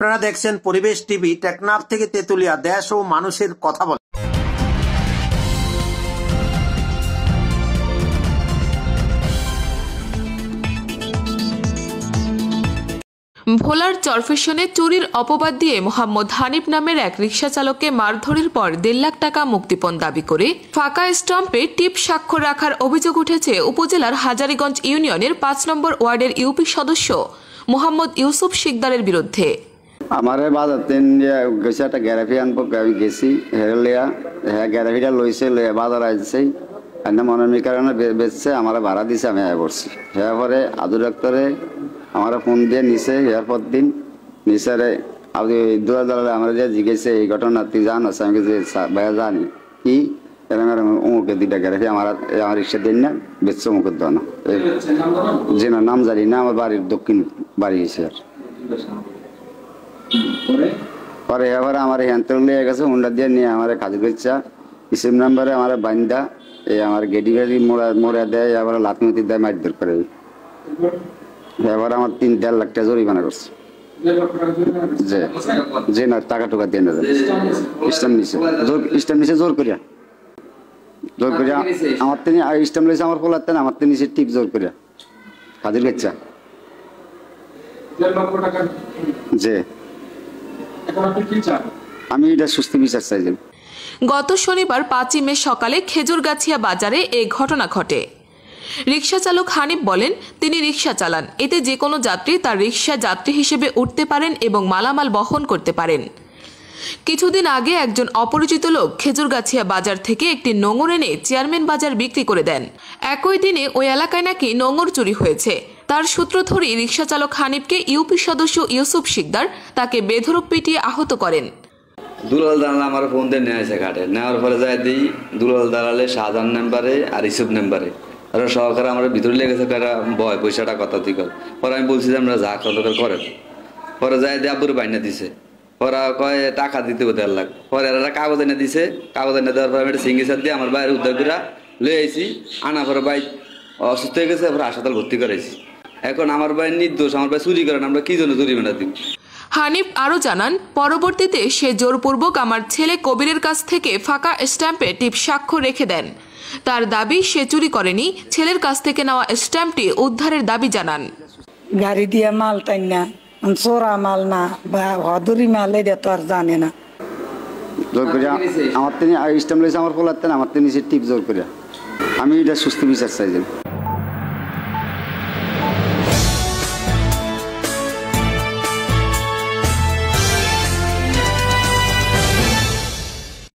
আপনারা দেখছেন পরিবেশ টিভি। টেকনাফ থেকে তেতুলিয়া, দেশ ও মানুষের কথা বলে। ভোলার চরফেশনে চুরির অপবাদ দিয়ে মোহাম্মদ হানিফ নামের এক রিকশা চালককে মারধরের পর 1.5 লাখ টাকা মুক্তিপণ দাবি করে ফাঁকা স্টাম্পে টিপ স্বাক্ষর রাখার অভিযোগ উঠেছে উপজেলার হাজারীগঞ্জ ইউনিয়নের 5 নম্বর ওয়ার্ডের ইউপি সদস্য মোহাম্মদ ইউসুফ শিকদারের বিরুদ্ধে। আমার বাজার গেছে একটা গ্যারাফি আনবো, আমি গেছি হেরলিয়া, হ্যাঁ গ্যারাফিটা লইছে লইয়া বাজার আসছে মনের কারণে বেচছে, আমার ভাড়া দিছে, আমি পড়ছি। হ্যাঁ পরে আদু ডাক্তারে আমার ফোন দিয়ে নিছে, হেয়ার পর দিন নিচারে দূরে দাঁড়ালে আমার যে জিজ্ঞেসে এই ঘটনা তুই জানোস, আমি ভাইয়া জানি কি অমুকে 2টা গ্যারাফি আমার রিক্সা দিন না বেচছে অমুকের দানো যে না নাম জানি না, আমার বাড়ির দক্ষিণ বাড়ি এসে আর পরে এবার আমার হ্যান্ডেল নিয়ে গেছে, হুন্ডা দিয়ে নিয়ে আমার কাজে করছে ইসিম নাম্বারে আমার বান্দা এই আমার গেডি গাড়ি মোড়া দেয়, আবার লাতমতি দেয়, মারধর করে। এবার আমার 3.5 লাখ টাকা জরিমানা করছে। যে না টাকা টুকা দিয়ে না স্টাম্প নিচে জোর করিয়া আমার তিনি স্টাম্প লইছে, আমার পোলাতেন আমার তিনি নিচে টিপ জোর করিয়া হাজির গেছা যে আমি এটা সুস্থ বিচার চাই। গত শনিবার 5 মে সকালে খেজুরগাছিয়া বাজারে এই ঘটনা ঘটে। রিকশা চালক হানিফ বলেন, তিনি রিকশা চালান, এতে যে কোনো যাত্রী তার রিকশা যাত্রী হিসেবে উঠতে পারেন এবং মালামাল বহন করতে পারেন। কিছুদিন আগে একজন অপরিচিত লোক খেজুরগাছিয়া বাজার থেকে একটি নোঙর এনে চেয়ারম্যান বাজার বিক্রি করে দেন। একই দিনে ওই এলাকায় নাকি নোঙর চুরি হয়েছে। তার সূত্র ধরে রিকশা চালক হানিফকে ইউপি সদস্য ইউসুফ শিকদার তাকে বেধড়ক পিটিয়ে আহত করেন। দুলাল দালাল আমার ফোন দিয়ে নিয়ে আসে ঘাটে, নেওয়ার পরে যাই দিই দুলাল দালালে শাহজাহান নাম্বারে আর ইসুফ নাম্বারে ওরা সহকারে আমার ভিতরে লেগেছে একটা বয় পয়সাটা কথা দিক। পরে আমি বলছি যে আমরা যা কতকার করেন, পরে যাই দিয়ে আব্বুর বাইনা দিছে, ওরা কয় টাকা দিতে 1.5 লাখ। পরে এরা কাগজ এনে দিছে, কাগজ এনে দেওয়ার পরে আমি একটা সিঙ্গিসার দিয়ে আমার বাইরে উদ্ধার করে লয়ে আইছি। আনা পরে ভাই অসুস্থ হয়ে গেছে, পরে হাসপাতাল ভর্তি করেছি। এখন আমার ভাই নির্দোষ, আমার ভাই চুরি করেন, আমরা কি জন্য জরিমানা দিব। হানিফ আরো জানান, পরবর্তীতে সে জোরপূর্বক আমার ছেলে কবিরের কাছ থেকে ফাঁকা স্ট্যাম্পে টিপ স্বাক্ষর রেখে দেন। তার দাবি সে চুরি করেনি, ছেলের কাছ থেকে নেওয়া স্ট্যাম্পটি উদ্ধারের দাবি জানান। গাড়ি দিয়ে মাল টাই না, চোরা মাল না বা হদুরি মাল, এটা তো আর জানে না। আমার তিনি স্ট্যাম্প লইছে, আমার পোলাতেন আমার তিনি টিপ জোর করিয়া আমি এটা সুস্থ বিচার চাই।